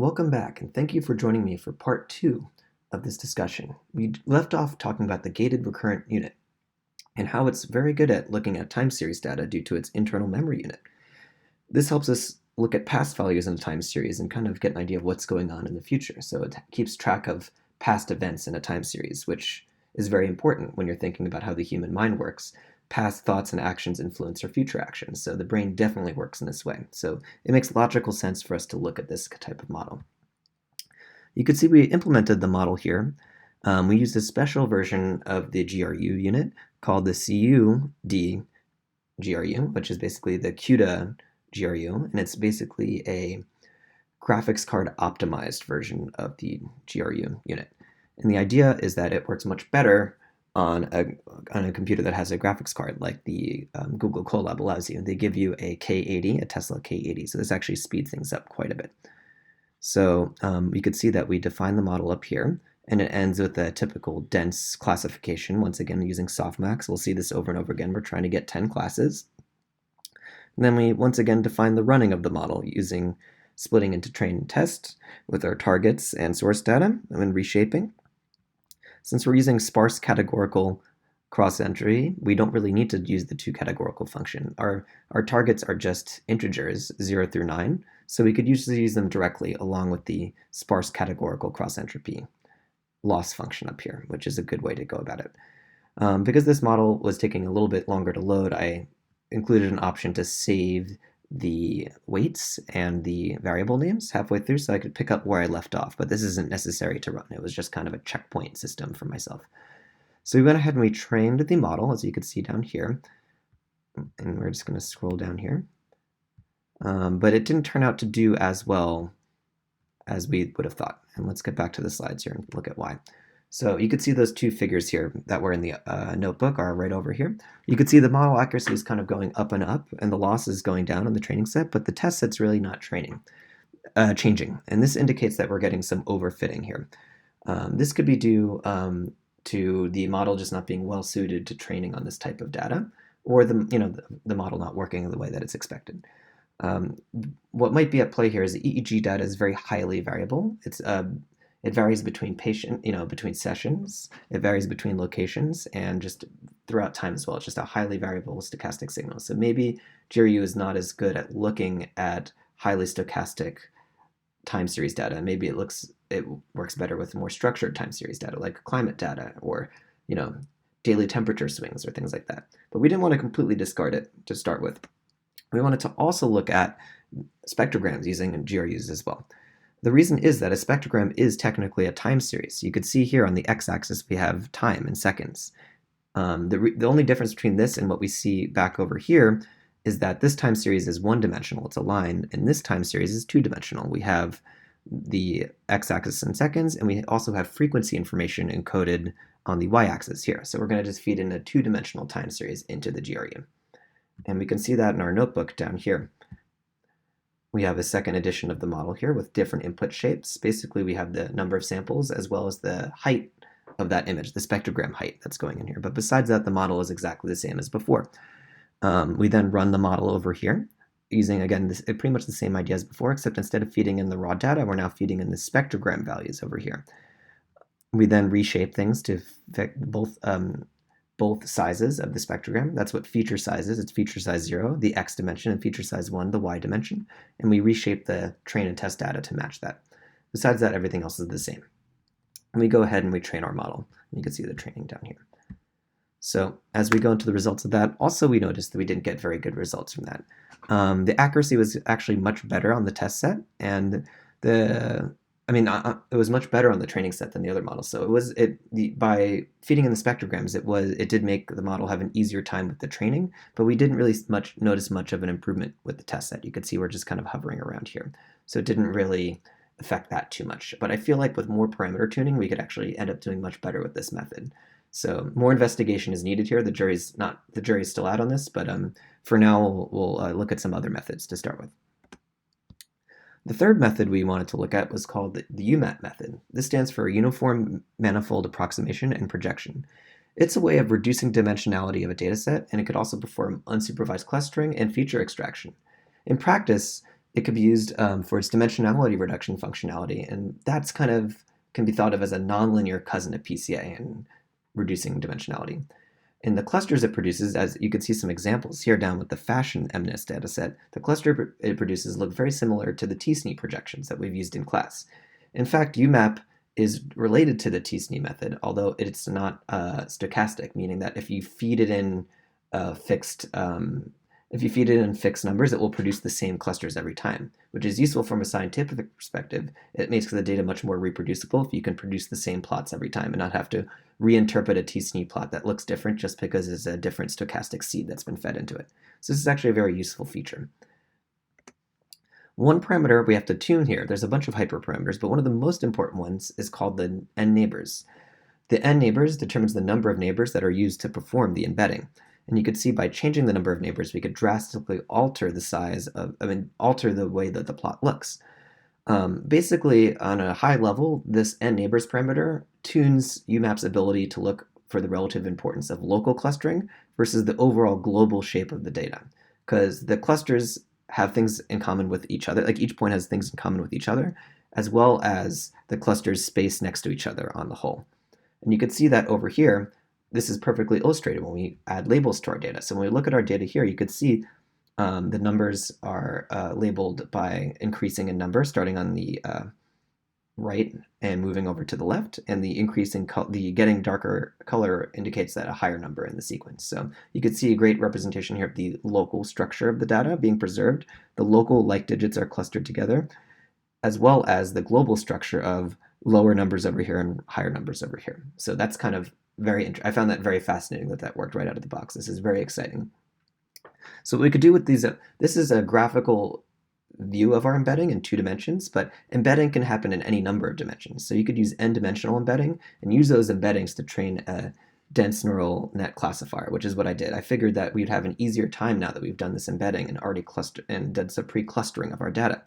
Welcome back, and thank you for joining me for part two of this discussion. We left off talking about the gated recurrent unit and how it's very good at looking at time series data due to its internal memory unit. This helps us look at past values in a time series and kind of get an idea of what's going on in the future. So it keeps track of past events in a time series, which is very important when you're thinking about how the human mind works. Past thoughts and actions influence our future actions, so the brain definitely works in this way. So it makes logical sense for us to look at this type of model. You can see we implemented the model here. We used a special version of the GRU unit called the CUD GRU, which is basically the CUDA GRU, and it's basically a graphics card optimized version of the GRU unit. And the idea is that it works much better on a computer that has a graphics card, like the Google Colab allows you. They give you a K80, a Tesla K80, so this actually speeds things up quite a bit. So you could see that we define the model up here, and it ends with a typical dense classification, once again using softmax. We'll see this over and over again. We're trying to get 10 classes. And then we once again define the running of the model using splitting into train and test with our targets and source data, and then reshaping. Since we're using sparse categorical cross-entry, we don't really need to use the two-categorical function. Our targets are just integers, 0 through 9, so we could usually use them directly along with the sparse categorical cross-entropy loss function up here, which is a good way to go about it. Because this model was taking a little bit longer to load, I included an option to save the weights and the variable names halfway through so I could pick up where I left off, but this isn't necessary to run. It was just kind of a checkpoint system for myself. So we went ahead and we trained the model, as you can see down here, and we're just going to scroll down here. But it didn't turn out to do as well as we would have thought. And let's get back to the slides here and look at why. So you could see those two figures here that were in the notebook are right over here. You could see the model accuracy is kind of going up, and the loss is going down on the training set, but the test set's really not changing. And this indicates that we're getting some overfitting here. This could be due to the model just not being well suited to training on this type of data, or the model not working the way that it's expected. What might be at play here is the EEG data is very highly variable. It varies between between sessions. It varies between locations and just throughout time as well. It's just a highly variable stochastic signal. So maybe GRU is not as good at looking at highly stochastic time series data. Maybe it works better with more structured time series data, like climate data or daily temperature swings or things like that. But we didn't want to completely discard it to start with. We wanted to also look at spectrograms using GRUs as well. The reason is that a spectrogram is technically a time series. You could see here on the x-axis we have time in seconds. The only difference between this and what we see back over here is that this time series is one-dimensional, it's a line, and this time series is two-dimensional. We have the x-axis in seconds, and we also have frequency information encoded on the y-axis here. So we're going to just feed in a two-dimensional time series into the GRU. And we can see that in our notebook down here. We have a second edition of the model here with different input shapes. Basically, we have the number of samples as well as the height of that image, the spectrogram height that's going in here. But besides that, the model is exactly the same as before. We then run the model over here using, again, pretty much the same idea as before, except instead of feeding in the raw data, we're now feeding in the spectrogram values over here. We then reshape things to fit both sizes of the spectrogram. That's what feature size is. It's feature size 0, the x dimension, and feature size 1, the y dimension. And we reshape the train and test data to match that. Besides that, everything else is the same. And we go ahead and we train our model. You can see the training down here. So as we go into the results of that, also we noticed that we didn't get very good results from that. The accuracy was actually much better on the test set, and it was much better on the training set than the other models. So by feeding in the spectrograms, it did make the model have an easier time with the training, but we didn't really notice much of an improvement with the test set. You could see we're just kind of hovering around here. So it didn't really affect that too much. But I feel like with more parameter tuning, we could actually end up doing much better with this method. So more investigation is needed here. The jury's still out on this, but for now we'll look at some other methods to start with. The third method we wanted to look at was called the UMAT method. This stands for Uniform Manifold Approximation and Projection. It's a way of reducing dimensionality of a dataset, and it could also perform unsupervised clustering and feature extraction. In practice, It could be used for its dimensionality reduction functionality, and that's kind of can be thought of as a nonlinear cousin of PCA and reducing dimensionality. In the clusters it produces, as you can see some examples here down with the fashion MNIST dataset, the cluster it produces look very similar to the t-SNE projections that we've used in class. In fact, UMAP is related to the t-SNE method, although it's not stochastic, meaning that if you feed it in fixed numbers, it will produce the same clusters every time, which is useful from a scientific perspective. It makes the data much more reproducible if you can produce the same plots every time and not have to reinterpret a t-SNE plot that looks different just because it's a different stochastic seed that's been fed into it. So this is actually a very useful feature. One parameter we have to tune here, there's a bunch of hyperparameters, but one of the most important ones is called the n neighbors. The n neighbors determines the number of neighbors that are used to perform the embedding. And you could see by changing the number of neighbors, we could drastically alter alter the way that the plot looks. Basically, on a high level, this n neighbors parameter tunes UMAP's ability to look for the relative importance of local clustering versus the overall global shape of the data. Because the clusters have things in common with each other, like each point has things in common with each other, as well as the clusters spaced next to each other on the whole. And you can see that over here, this is perfectly illustrated when we add labels to our data. So when we look at our data here, you could see the numbers are labeled by increasing in number, starting on the right and moving over to the left, and the getting darker color indicates that a higher number in the sequence. So you could see a great representation here of the local structure of the data being preserved. The local like digits are clustered together, as well as the global structure of lower numbers over here and higher numbers over here. So that's kind of I found that very fascinating that worked right out of the box. This is very exciting. So what we could do with these, this is a graphical view of our embedding in 2 dimensions, but embedding can happen in any number of dimensions. So you could use n-dimensional embedding and use those embeddings to train a dense neural net classifier, which is what I did. I figured that we'd have an easier time now that we've done this embedding and already did some pre-clustering of our data.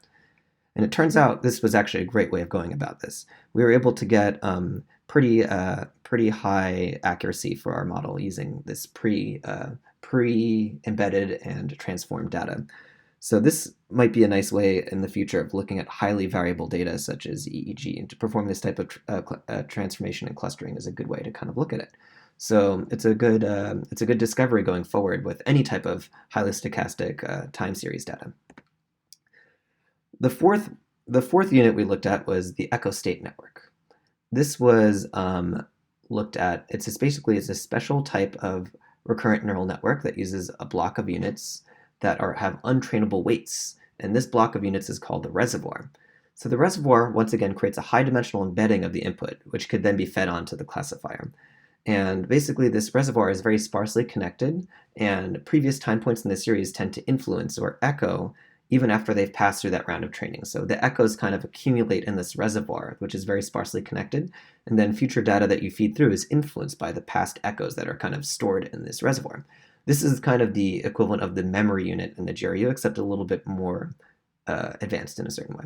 And it turns out this was actually a great way of going about this. We were able to get pretty high accuracy for our model using this pre-embedded and transformed data. So this might be a nice way in the future of looking at highly variable data such as EEG, and to perform this type of transformation and clustering is a good way to kind of look at it. So it's a good discovery going forward with any type of highly stochastic time series data. The fourth unit we looked at was the echo state network. This was looked at. It's a special type of recurrent neural network that uses a block of units that have untrainable weights, and this block of units is called the reservoir. So the reservoir once again creates a high dimensional embedding of the input, which could then be fed onto the classifier. And basically this reservoir is very sparsely connected, and previous time points in the series tend to influence or echo even after they've passed through that round of training. So the echoes kind of accumulate in this reservoir, which is very sparsely connected, and then future data that you feed through is influenced by the past echoes that are kind of stored in this reservoir. This is kind of the equivalent of the memory unit in the GRU, except a little bit more advanced in a certain way.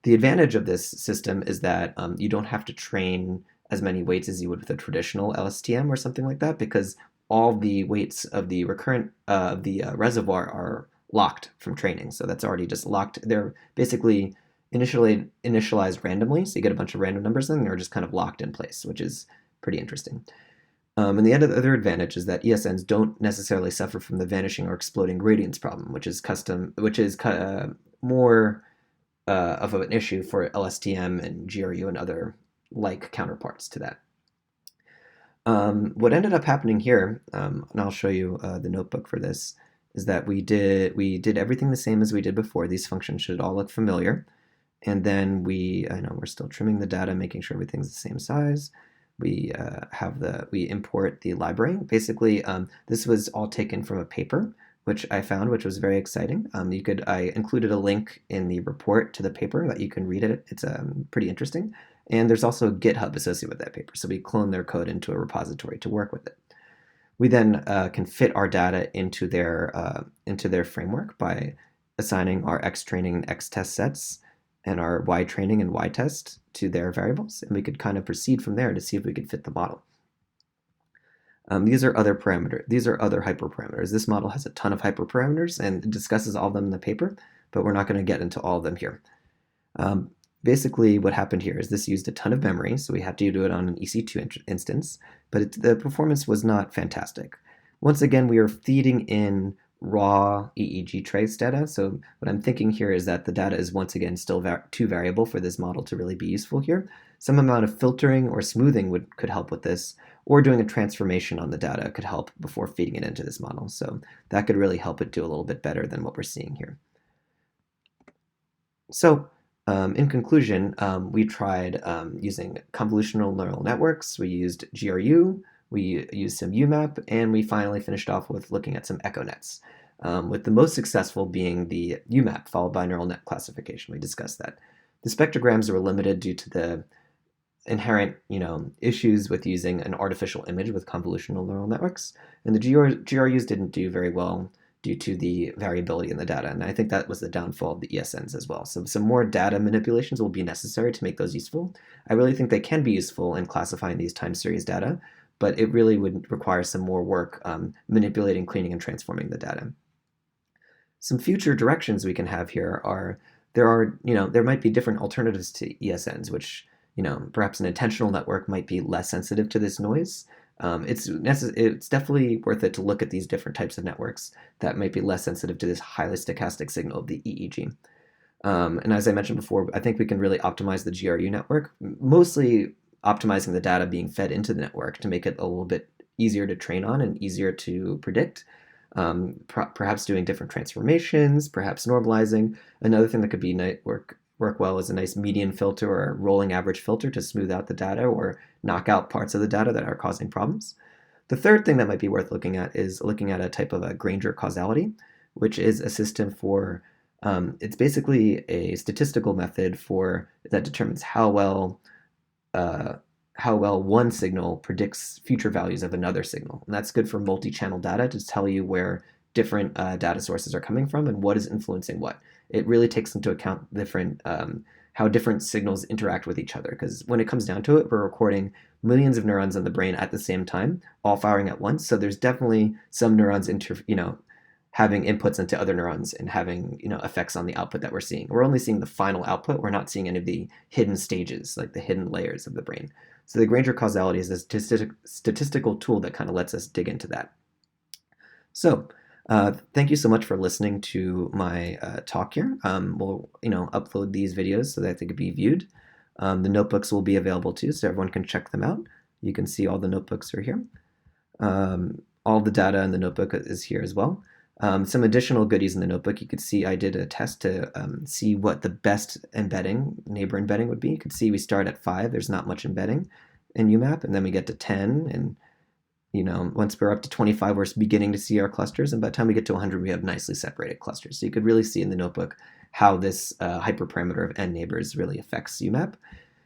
The advantage of this system is that you don't have to train as many weights as you would with a traditional LSTM or something like that, because all the weights of the reservoir are locked from training. So that's already just locked. They're basically initialized randomly, so you get a bunch of random numbers and they're just kind of locked in place, which is pretty interesting. And the other advantage is that ESNs don't necessarily suffer from the vanishing or exploding gradients problem, which is more of an issue for LSTM and GRU and other like counterparts to that. What ended up happening here, and I'll show you the notebook for this, is that we did everything the same as we did before. These functions should all look familiar. And then I know we're still trimming the data, making sure everything's the same size. We import the library. Basically, this was all taken from a paper, which I found, which was very exciting. I included a link in the report to the paper that you can read it. It's pretty interesting. And there's also a GitHub associated with that paper. So we clone their code into a repository to work with it. We then can fit our data into their framework by assigning our X training and X test sets and our Y training and Y test to their variables, and we could kind of proceed from there to see if we could fit the model. These are other parameters. These are other hyperparameters. This model has a ton of hyperparameters and it discusses all of them in the paper, but we're not going to get into all of them here. Basically, what happened here is this used a ton of memory, so we had to do it on an EC2 instance, but the performance was not fantastic. Once again, we are feeding in raw EEG trace data, so what I'm thinking here is that the data is once again still too variable for this model to really be useful here. Some amount of filtering or smoothing could help with this, or doing a transformation on the data could help before feeding it into this model, so that could really help it do a little bit better than what we're seeing here. So, in conclusion, we tried using convolutional neural networks, we used GRU, we used some UMAP, and we finally finished off with looking at some echo nets, with the most successful being the UMAP, followed by neural net classification. We discussed that. The spectrograms were limited due to the inherent, issues with using an artificial image with convolutional neural networks, and the GRUs didn't do very well due to the variability in the data, and I think that was the downfall of the ESNs as well. So some more data manipulations will be necessary to make those useful. I really think they can be useful in classifying these time series data, but it really would require some more work manipulating, cleaning, and transforming the data. Some future directions we can have here are, there might be different alternatives to ESNs, which, perhaps an intentional network might be less sensitive to this noise. It's definitely worth it to look at these different types of networks that might be less sensitive to this highly stochastic signal of the EEG. And as I mentioned before, I think we can really optimize the GRU network, mostly optimizing the data being fed into the network to make it a little bit easier to train on and easier to predict. Perhaps doing different transformations, perhaps normalizing. Another thing that could be work well is a nice median filter or a rolling average filter to smooth out the data or knock out parts of the data that are causing problems. The third thing that might be worth looking at is looking at a type of a Granger causality, which is a system for, it's basically a statistical method that determines how well one signal predicts future values of another signal. And that's good for multi-channel data to tell you where different data sources are coming from and what is influencing what. It really takes into account how different signals interact with each other, because when it comes down to it, we're recording millions of neurons in the brain at the same time, all firing at once. So there's definitely some neurons having inputs into other neurons and having effects on the output that we're seeing. We're only seeing the final output. We're not seeing any of the hidden stages, like the hidden layers of the brain. So the Granger causality is a statistical tool that kind of lets us dig into that. So thank you so much for listening to my talk here. We'll upload these videos so that they could be viewed. The notebooks will be available too, so everyone can check them out. You can see all the notebooks are here. All the data in the notebook is here as well. Some additional goodies in the notebook, you could see I did a test to see what the best neighbor embedding would be. You can see we start at 5, there's not much embedding in UMAP, and then we get to 10, and once we're up to 25, we're beginning to see our clusters, and by the time we get to 100, we have nicely separated clusters. So you could really see in the notebook how this hyperparameter of n neighbors really affects UMAP.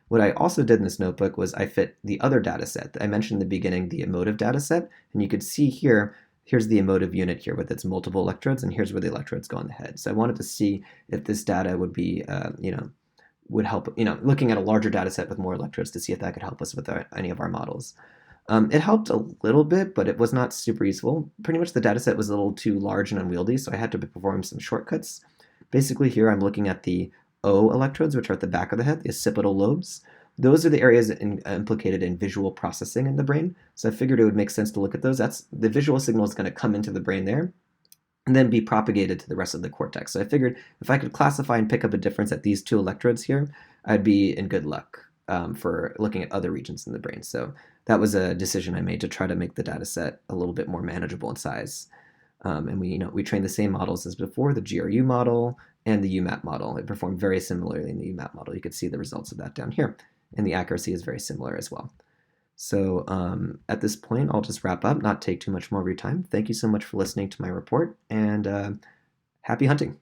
What I also did in this notebook was I fit the other data set. I mentioned in the beginning the emotive data set, and you could see here's the emotive unit here with its multiple electrodes, and here's where the electrodes go in the head. So I wanted to see if this data would be, would help, looking at a larger data set with more electrodes to see if that could help us with any of our models. It helped a little bit, but it was not super useful. Pretty much the data set was a little too large and unwieldy, so I had to perform some shortcuts. Basically here I'm looking at the O electrodes, which are at the back of the head, the occipital lobes. Those are the areas implicated in visual processing in the brain. So I figured it would make sense to look at those. That's the visual signal is going to come into the brain there and then be propagated to the rest of the cortex. So I figured if I could classify and pick up a difference at these 2 electrodes here, I'd be in good luck for looking at other regions in the brain. So that was a decision I made to try to make the data set a little bit more manageable in size. And we trained the same models as before, the GRU model and the UMAP model. It performed very similarly in the UMAP model. You could see the results of that down here. And the accuracy is very similar as well. So at this point, I'll just wrap up, not take too much more of your time. Thank you so much for listening to my report, and happy hunting.